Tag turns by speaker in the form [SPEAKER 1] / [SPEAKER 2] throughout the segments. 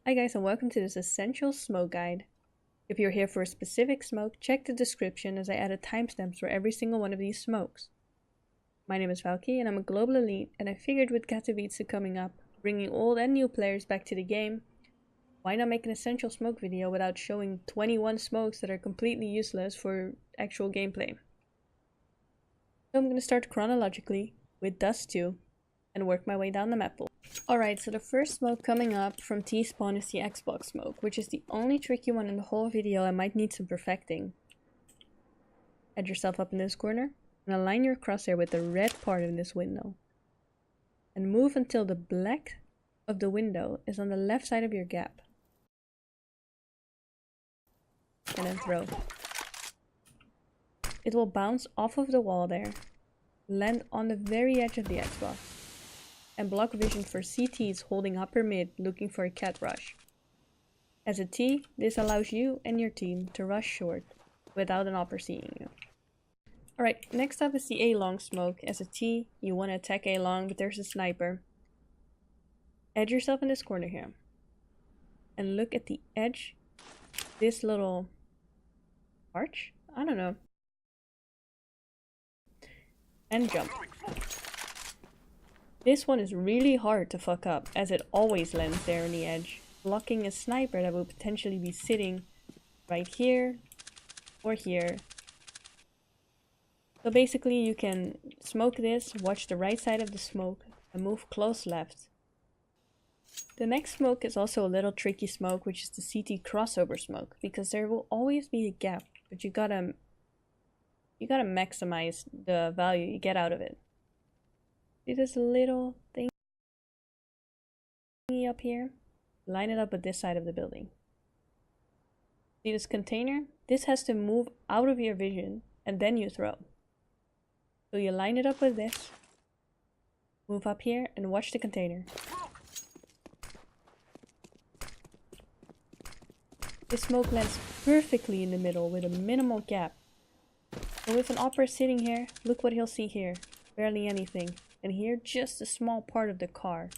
[SPEAKER 1] Hi guys, and welcome to this essential smoke guide. If you're here for a specific smoke, check the description as I added timestamps for every single one of these smokes. My name is Valky and I'm a global elite, and I figured with Katowice coming up, bringing old and new players back to the game, why not make an essential smoke video without showing 21 smokes that are completely useless for actual gameplay. So I'm going to start chronologically with Dust 2 and work my way down the map pool. Alright, so the first smoke coming up from T-spawn is the Xbox smoke, which is the only tricky one in the whole video and might need some perfecting. Add yourself up in this corner and align your crosshair with the red part of this window. And move until the black of the window is on the left side of your gap. And then throw. It will bounce off of the wall there, land on the very edge of the Xbox, and block vision for CTs holding upper mid looking for a cat rush. As a T, this allows you and your team to rush short without an upper seeing you. Alright, next up is the A-long smoke. As a T, you want to attack A-long, but there's a sniper. Edge yourself in this corner here. And look at the edge, this little arch? I don't know. And jump. This one is really hard to fuck up, as it always lands there on the edge, blocking a sniper that will potentially be sitting right here or here. So basically you can smoke this, watch the right side of the smoke, and move close left. The next smoke is also a little tricky smoke, which is the CT crossover smoke, because there will always be a gap, but you gotta maximize the value you get out of it. See this little thing up here? Line it up with this side of the building. See this container? This has to move out of your vision and then you throw. So you line it up with this, move up here and watch the container. This smoke lands perfectly in the middle with a minimal gap. And with an opera sitting here, look what he'll see here. Barely anything. And here, just a small part of the car.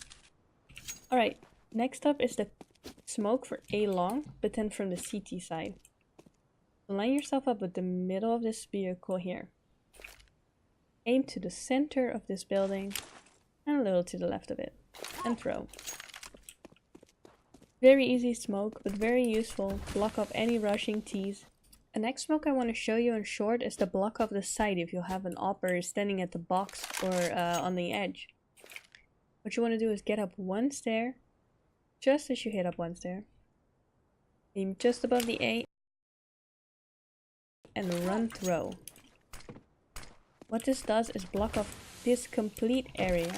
[SPEAKER 1] Alright, next up is the smoke for A-long, but then from the CT side. So line yourself up with the middle of this vehicle here. Aim to the center of this building, and a little to the left of it. And throw. Very easy smoke, but very useful. Block off any rushing T's. The next smoke I want to show you in short is the block off the side if you have an opper standing at the box or on the edge. What you want to do is get up one stair, just as you hit up one stair. Aim just above the A and run throw. What this does is block off this complete area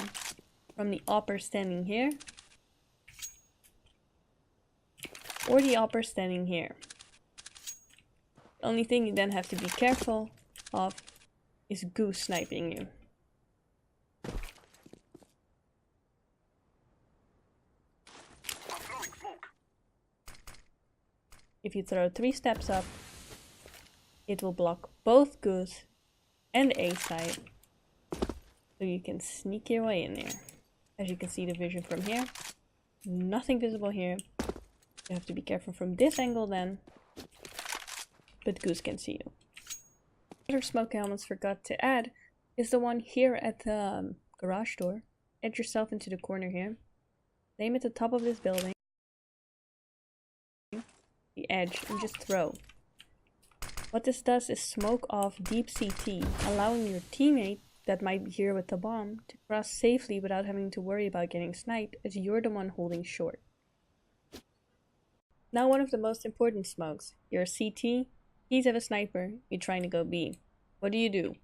[SPEAKER 1] from the opper standing here or the opper standing here. The only thing you then have to be careful of is Goose sniping you. If you throw 3 steps up, it will block both Goose and A side, so you can sneak your way in there. As you can see the vision from here, nothing visible here. You have to be careful from this angle then. But Goose can see you. Another smoke I almost forgot to add is the one here at the garage door. Edge yourself into the corner here. Aim at the top of this building. The edge and just throw. What this does is smoke off deep CT, allowing your teammate that might be here with the bomb to cross safely without having to worry about getting sniped, as you're the one holding short. Now one of the most important smokes. You're a CT. He's have a sniper, you're trying to go B. What do?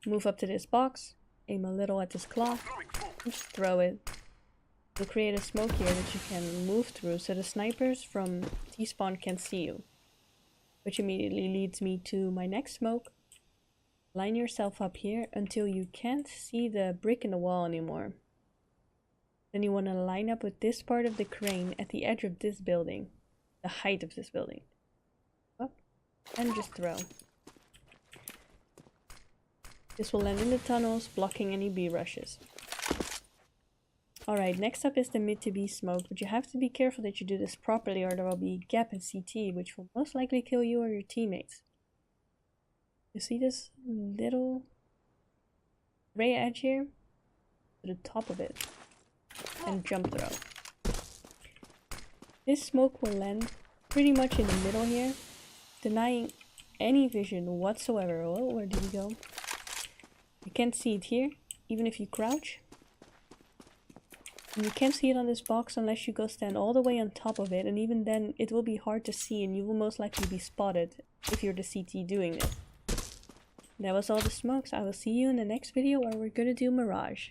[SPEAKER 1] Move up to this box, aim a little at this cloth, and just throw it. You'll create a smoke here that you can move through so the snipers from T-spawn can see you. Which immediately leads me to my next smoke. Line yourself up here until you can't see the brick in the wall anymore. Then you want to line up with this part of the crane at the edge of this building. The height of this building. And just throw. This will land in the tunnels, blocking any B rushes. Alright, next up is the mid to B smoke, but you have to be careful that you do this properly or there will be a gap in CT, which will most likely kill you or your teammates. You see this little gray edge here? To the top of it. And jump throw. This smoke will land pretty much in the middle here, denying any vision whatsoever. Oh, where did he go? You can't see it here, even if you crouch. And you can't see it on this box unless you go stand all the way on top of it, and even then it will be hard to see and you will most likely be spotted if you're the CT doing this. That was all the smokes. I will see you in the next video where we're gonna do Mirage.